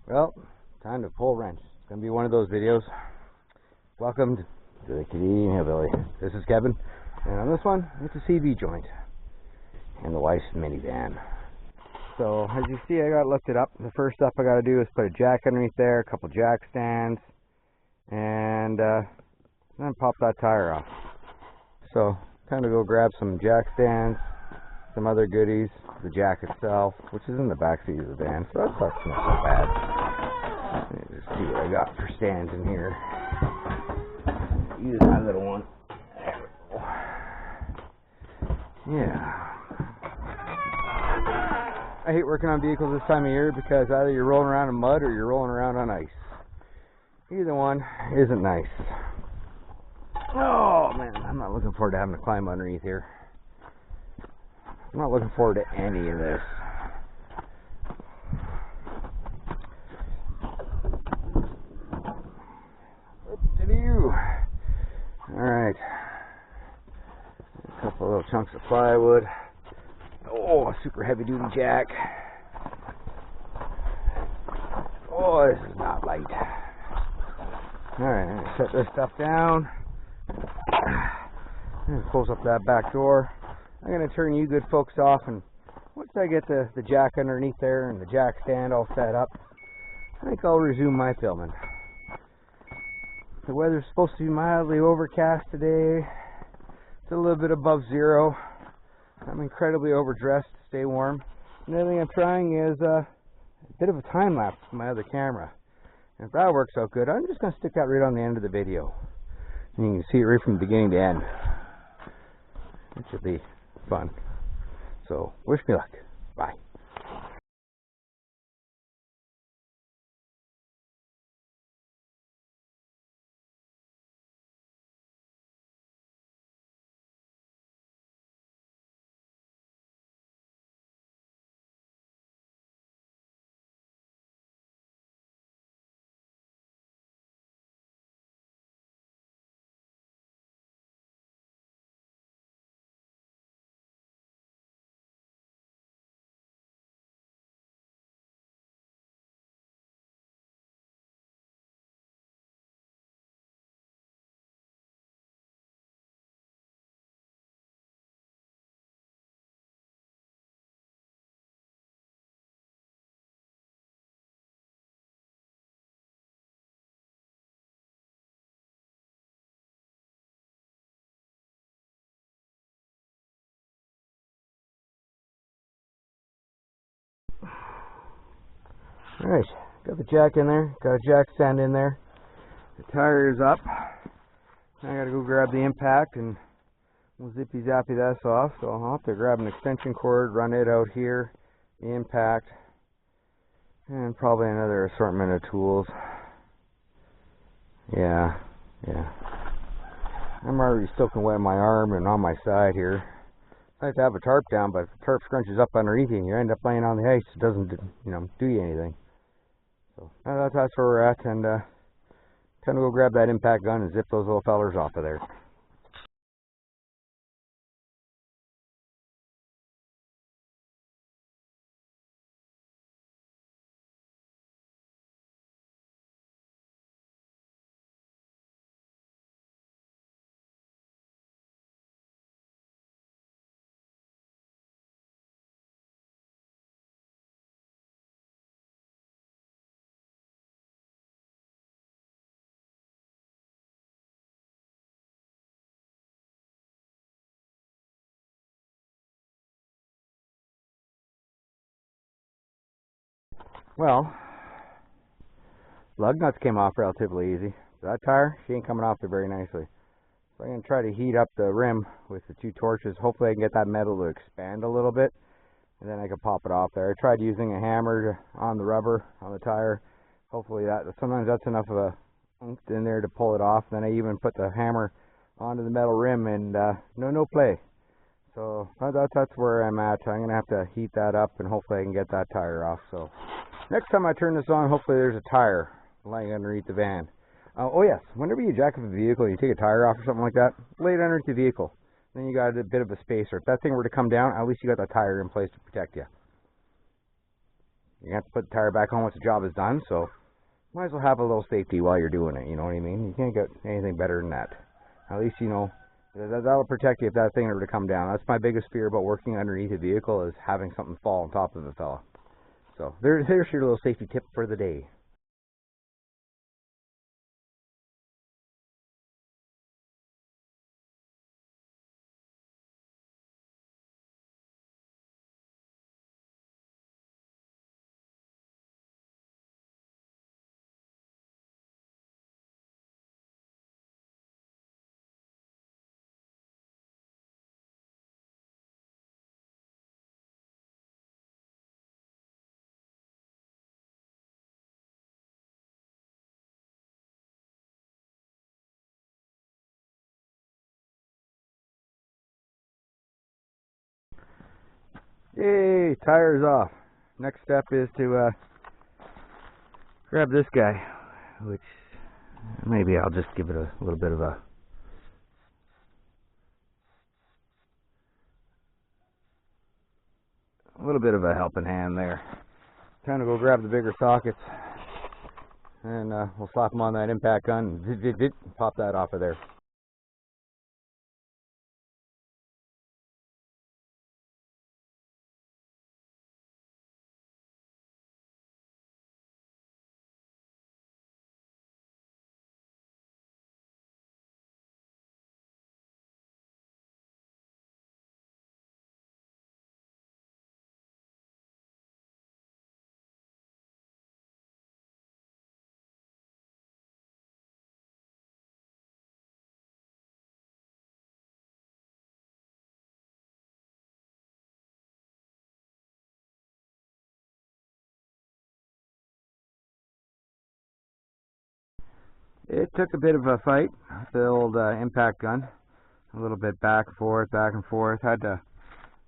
Well, time to pull wrench. It's going to be one of those videos. Welcome to the Canadian Hillbilly. This is Kevin, and on this one, it's a CV joint and the wife's minivan. So, as you see, I got it lifted up. The first step I got to do is put a jack underneath there, a couple jack stands, and then pop that tire off. So, time to go grab some jack stands, some other goodies, the jack itself, which is in the back seat of the van, so that's not so bad. Let me just see what I got for stands in here. Use that little one. There we go. Yeah. I hate working on vehicles this time of year because either you're rolling around in mud or you're rolling around on ice. Either one isn't nice. Oh man, I'm not looking forward to having to climb underneath here. I'm not looking forward to any of this. Alright. A couple little chunks of plywood. Oh, a super heavy duty jack. Oh, this is not light. Alright, I'm gonna set this stuff down. And close up that back door. I'm going to turn you good folks off, and once I get the jack underneath there and the jack stand all set up, I think I'll resume my filming. The weather's supposed to be mildly overcast today. It's a little bit above zero. I'm incredibly overdressed to stay warm. Another thing I'm trying is a bit of a time lapse with my other camera. And if that works out good, I'm just going to stick that right on the end of the video. And you can see it right from the beginning to end. It should be fun. So, wish me luck. Bye. Alright, got the jack in there, got a jack stand in there, the tire is up. Now I gotta go grab the impact and we'll zippy zappy this off, so I'll have to grab an extension cord, run it out here, the impact, and probably another assortment of tools. Yeah. I'm already soaking wet on my arm and on my side here. It's nice to have a tarp down, but if the tarp scrunches up underneath you and you end up laying on the ice, it doesn't, do you anything. So that's where we're at, and time to go grab that impact gun and zip those little fellers off of there. Well, lug nuts came off relatively easy. That tire, she ain't coming off there very nicely. So I'm going to try to heat up the rim with the two torches. Hopefully I can get that metal to expand a little bit, and then I can pop it off there. I tried using a hammer on the rubber on the tire. Hopefully sometimes that's enough of a oomph in there to pull it off. Then I even put the hammer onto the metal rim, and no play. So that's where I'm at. I'm going to have to heat that up, and hopefully I can get that tire off. So next time I turn this on, hopefully there's a tire lying underneath the van. Oh yes, whenever you jack up a vehicle, you take a tire off or something like that, lay it underneath the vehicle. Then you got a bit of a spacer. If that thing were to come down, at least you got that tire in place to protect you. You have to put the tire back on once the job is done, so might as well have a little safety while you're doing it, you know what I mean? You can't get anything better than that. At least, you know, that'll protect you if that thing were to come down. That's my biggest fear about working underneath a vehicle, is having something fall on top of a fella. So there's your little safety tip for the day. Yay, tire's off. Next step is to grab this guy, which maybe I'll just give it a little bit of a helping hand there. Time to go grab the bigger sockets, and we'll slap them on that impact gun and pop that off of there. It took a bit of a fight with the old impact gun. A little bit back and forth. Had to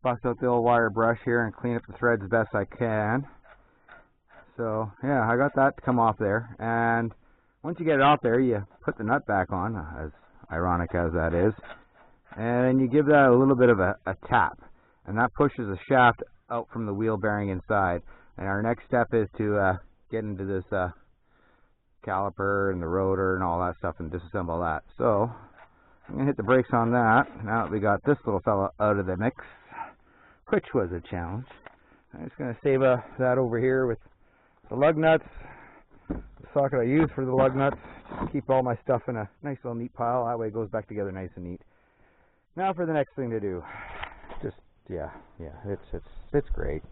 bust out the old wire brush here and clean up the threads as best I can. So yeah, I got that to come off there. And once you get it off there, you put the nut back on, as ironic as that is. And you give that a little bit of a tap. And that pushes the shaft out from the wheel bearing inside. And our next step is to get into this caliper and the rotor and all that stuff and disassemble that. So I'm going to hit the brakes on that now that we got this little fella out of the mix, which was a challenge. I'm just going to save that over here with the lug nuts, the socket I use for the lug nuts. Just keep all my stuff in a nice little neat pile. That way it goes back together nice and neat. Now for the next thing to do. Just, yeah, it's great.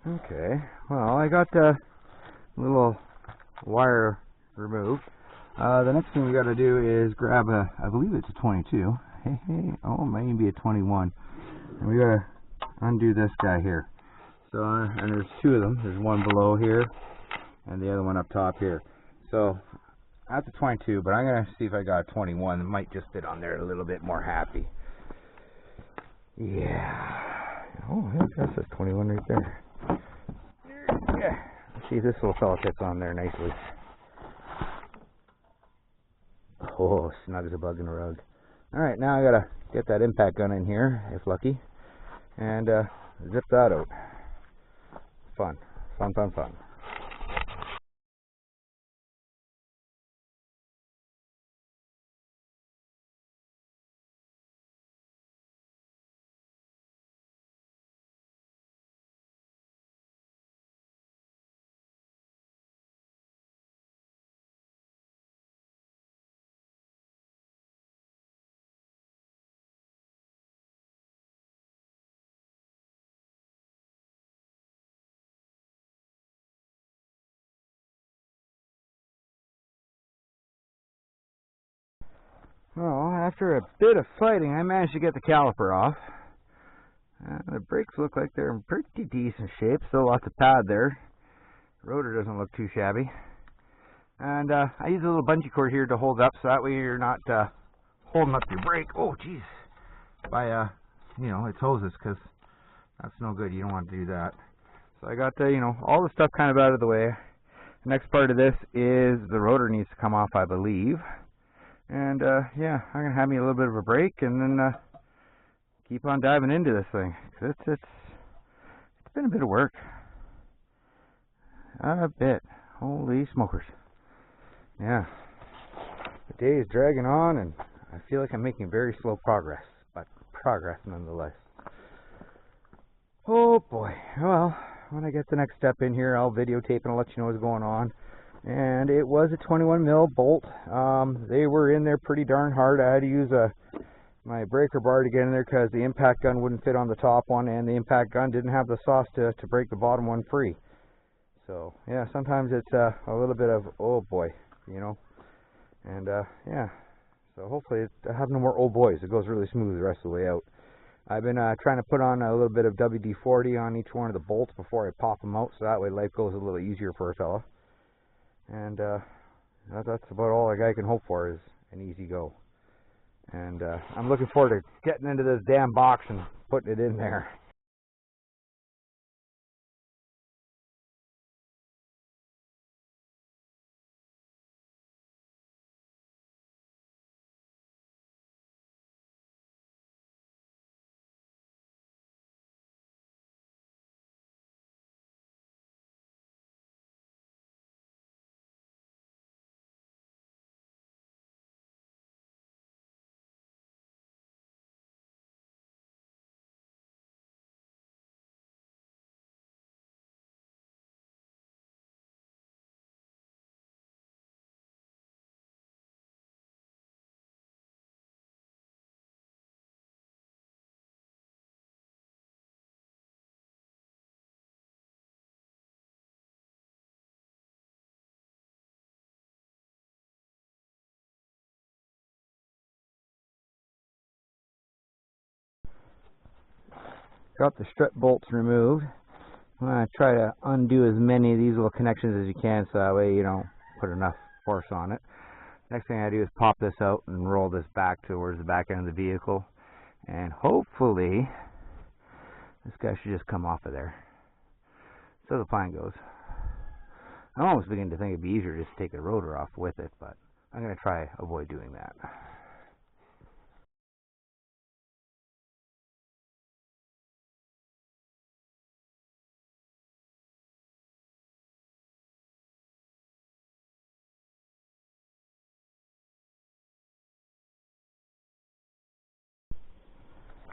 Okay, well, I got the little wire removed. The next thing we got to do is grab I believe it's a 22. Hey, oh, maybe a 21. And we got to undo this guy here. So, and there's two of them. There's one below here, and the other one up top here. So, that's a 22, but I'm going to see if I got a 21. It might just fit on there a little bit more happy. Yeah. Oh, that's a 21 right there. Yeah. Let's see if this little fella fits on there nicely. Oh, snug as a bug in a rug. Alright, now I gotta get that impact gun in here, if lucky, and zip that out. Fun. Well, after a bit of fighting, I managed to get the caliper off. The brakes look like they're in pretty decent shape. Still lots of pad there. The rotor doesn't look too shabby. And I use a little bungee cord here to hold up, so that way you're not holding up your brake. Oh, jeez. By, its hoses, because that's no good. You don't want to do that. So I got, all the stuff kind of out of the way. The next part of this is the rotor needs to come off, I believe. And, yeah, I'm going to have me a little bit of a break and then keep on diving into this thing. It's been a bit of work. A bit. Holy smokers. Yeah. The day is dragging on and I feel like I'm making very slow progress, but progress nonetheless. Oh boy. Well, when I get the next step in here, I'll videotape and I'll let you know what's going on. And it was a 21 mil bolt. They were in there pretty darn hard. I had to use my breaker bar to get in there because the impact gun wouldn't fit on the top one, and the impact gun didn't have the sauce to break the bottom one free. So yeah, sometimes it's a little bit of oh boy, and yeah. So hopefully I have no more oh boys. It goes really smooth the rest of the way out. I've been trying to put on a little bit of WD-40 on each one of the bolts before I pop them out, so that way life goes a little easier for a fella. And that's about all a guy can hope for, is an easy go. And I'm looking forward to getting into this damn box and putting it in there. Got the strut bolts removed. I'm going to try to undo as many of these little connections as you can, so that way you don't put enough force on it. Next thing I do is pop this out and roll this back towards the back end of the vehicle, and hopefully this guy should just come off of there. So the plan goes. I'm almost beginning to think it'd be easier just to take the rotor off with it, but I'm going to try avoid doing that.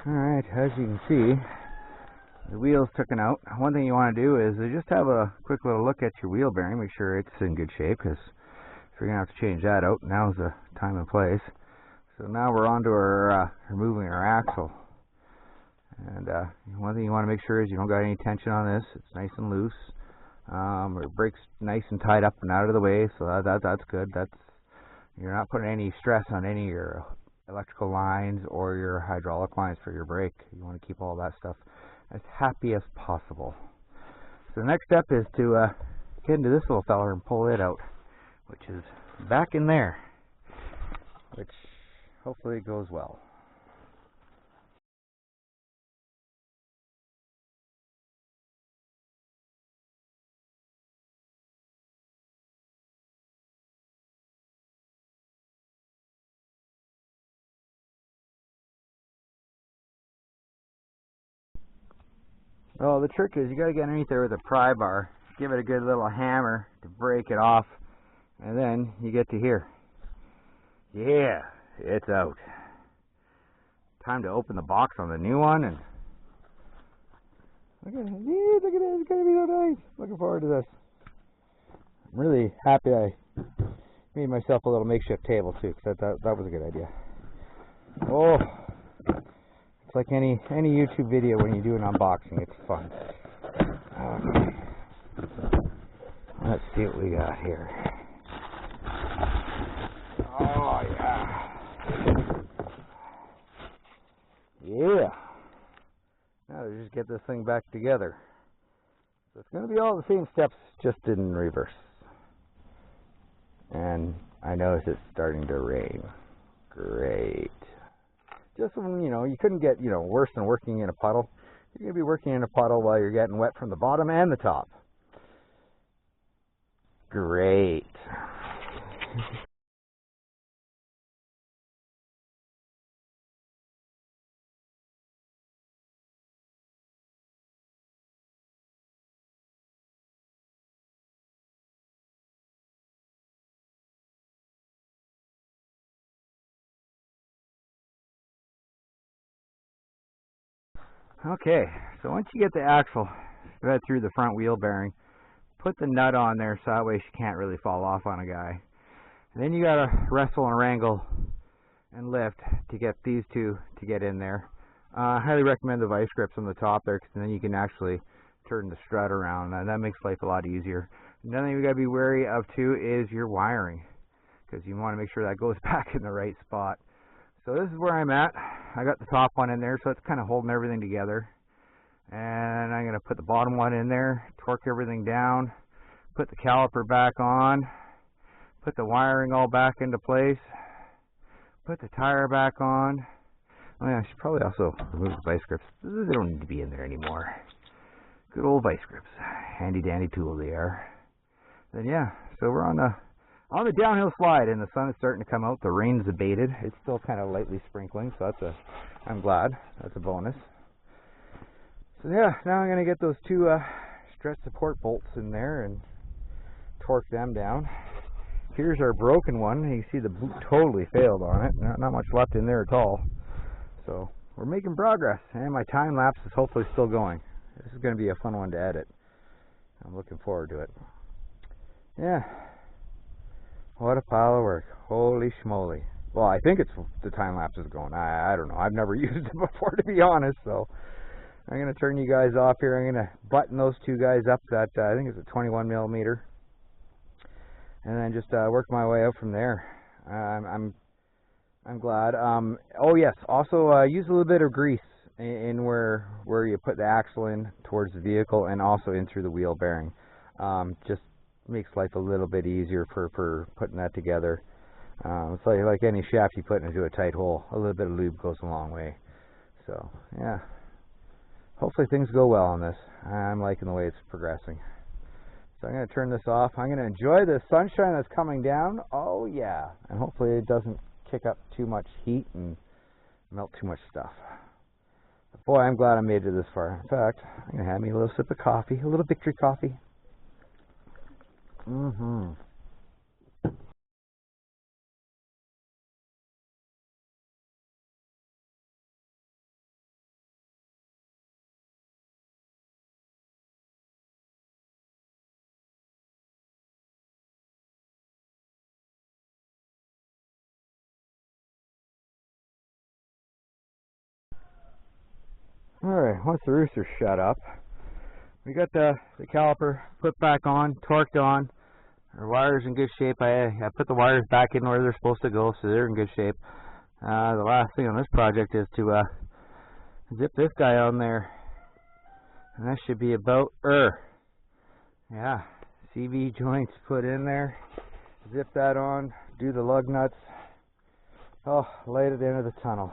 Alright, as you can see, the wheel's taken out. One thing you want to do is just have a quick little look at your wheel bearing, make sure it's in good shape, because if you're going to have to change that out, now's the time and place. So now we're on to our removing our axle. And one thing you want to make sure is you don't got any tension on this. It's nice and loose. Your brake's nice and tied up and out of the way, so that's good. You're not putting any stress on any of your electrical lines or your hydraulic lines for your brake. You want to keep all that stuff as happy as possible. So the next step is to get into this little fella and pull it out, which is back in there, which hopefully goes well. Well, the trick is you got to get underneath there with a pry bar, give it a good little hammer to break it off, and then you get to here. Yeah, it's out. Time to open the box on the new one, and look at it. Yeah, look at it. It's gonna be so nice. Looking forward to this. I'm really happy I made myself a little makeshift table too, because that was a good idea. Oh. It's like any YouTube video when you do an unboxing, it's fun. Okay. Let's see what we got here. Oh yeah. thing back together. So it's going to be all the same steps, just in reverse. And I notice it's starting to rain. Great. Just when, you couldn't get, worse than working in a puddle. You're going to be working in a puddle while you're getting wet from the bottom and the top. Great. Okay, so once you get the axle thread through the front wheel bearing, put the nut on there so that way she can't really fall off on a guy. And then you gotta wrestle and wrangle and lift to get these two to get in there. I highly recommend the vice grips on the top there, because then you can actually turn the strut around, and that makes life a lot easier. Another thing you gotta be wary of too is your wiring, because you want to make sure that goes back in the right spot. So this is where I'm at. I got the top one in there, so it's kind of holding everything together. And I'm going to put the bottom one in there, torque everything down, put the caliper back on, put the wiring all back into place, put the tire back on. Oh yeah, I should probably also remove the vice grips. They don't need to be in there anymore. Good old vice grips. Handy dandy tool they are. Then yeah, so we're on the downhill slide, and the sun is starting to come out. The rain's abated. It's still kind of lightly sprinkling, so I'm glad. That's a bonus. So yeah, now I'm going to get those two stretch support bolts in there and torque them down. Here's our broken one. You can see the boot totally failed on it. Not much left in there at all. So we're making progress, and my time lapse is hopefully still going. This is going to be a fun one to edit. I'm looking forward to it. Yeah. What a pile of work. Holy schmoly. Well, I think it's the time lapse is going. I don't know. I've never used it before, to be honest, so I'm going to turn you guys off here. I'm going to button those two guys up that I think it's a 21 millimeter, and then just work my way out from there. I'm glad. Oh yes, also use a little bit of grease in where you put the axle in towards the vehicle, and also in through the wheel bearing. Just makes life a little bit easier for putting that together. It's like any shaft you put into a tight hole. A little bit of lube goes a long way. So yeah, hopefully things go well on this. I'm liking the way it's progressing. So I'm going to turn this off. I'm going to enjoy the sunshine that's coming down. Oh yeah, and hopefully it doesn't kick up too much heat and melt too much stuff. But boy, I'm glad I made it this far. In fact, I'm going to have me a little sip of coffee, a little victory coffee. Alright, once the rooster's shut up, we got the caliper put back on, torqued on. Our wire's in good shape. I put the wires back in where they're supposed to go, so they're in good shape. The last thing on this project is to zip this guy on there, and that should be about yeah, CV joints put in there. Zip that on, do the lug nuts. Oh, light at the end of the tunnel.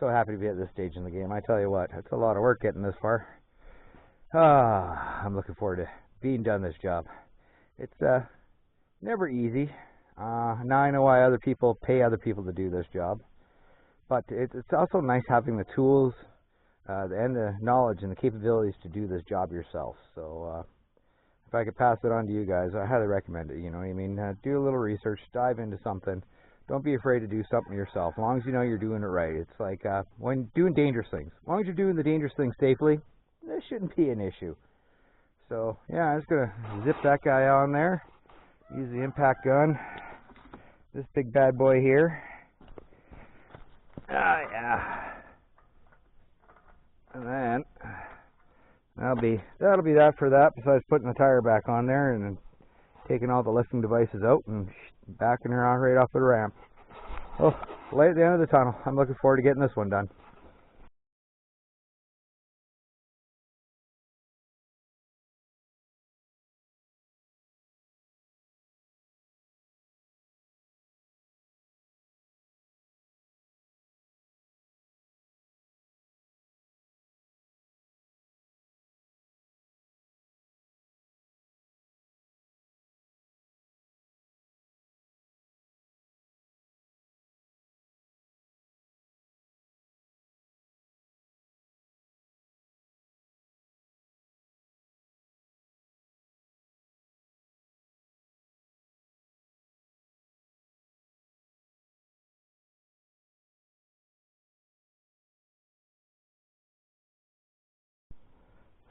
So happy to be at this stage in the game. I tell you what, it's a lot of work getting this far. I'm looking forward to being done this job. It's never easy. Now I know why other people pay other people to do this job, but it's also nice having the tools and the knowledge and the capabilities to do this job yourself. So if I could pass it on to you guys, I highly recommend it. You know what I mean? Do a little research, dive into something. Don't be afraid to do something yourself, as long as you know you're doing it right. It's like when doing dangerous things. As long as you're doing the dangerous things safely, there shouldn't be an issue. So yeah, I'm just going to zip that guy on there. Use the impact gun. This big bad boy here. Yeah. And then that'll be that for that, besides putting the tire back on there and then taking all the lifting devices out and backing her on right off the ramp. Oh, light at the end of the tunnel. I'm looking forward to getting this one done.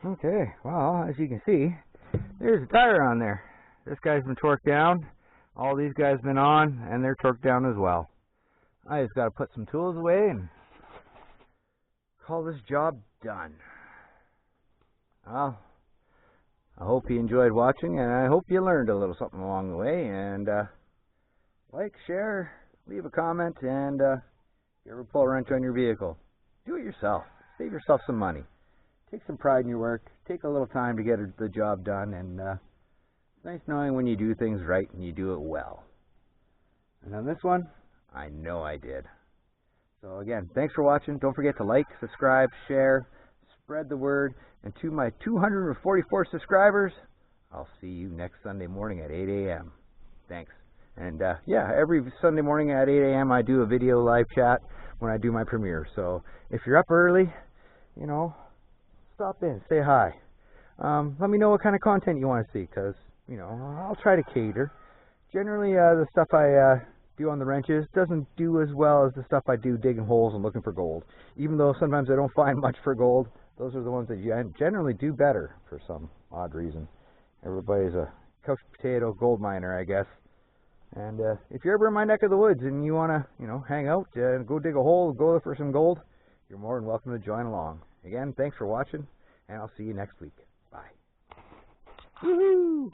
Okay, well, as you can see, there's a tire on there. This guy's been torqued down. All these guys been on, and they're torqued down as well. I just got to put some tools away and call this job done. Well, I hope you enjoyed watching, and I hope you learned a little something along the way. And like, share, leave a comment, and if you ever pull a wrench on your vehicle, do it yourself. Save yourself some money. Take some pride in your work. Take a little time to get the job done, and it's nice knowing when you do things right and you do it well. And on this one, I know I did. So again, thanks for watching. Don't forget to like, subscribe, share, spread the word. And to my 244 subscribers, I'll see you next Sunday morning at 8 a.m. Thanks. And yeah, every Sunday morning at 8 a.m. I do a video live chat when I do my premiere. So if you're up early, you know, stop in, say hi. Let me know what kind of content you want to see, because, you know, I'll try to cater. Generally, the stuff I do on the wrenches doesn't do as well as the stuff I do digging holes and looking for gold. Even though sometimes I don't find much for gold, those are the ones that generally do better for some odd reason. Everybody's a couch potato gold miner, I guess. And if you're ever in my neck of the woods and you want to, you know, hang out, go dig a hole, go look for some gold, you're more than welcome to join along. Again, thanks for watching, and I'll see you next week. Bye. Woohoo!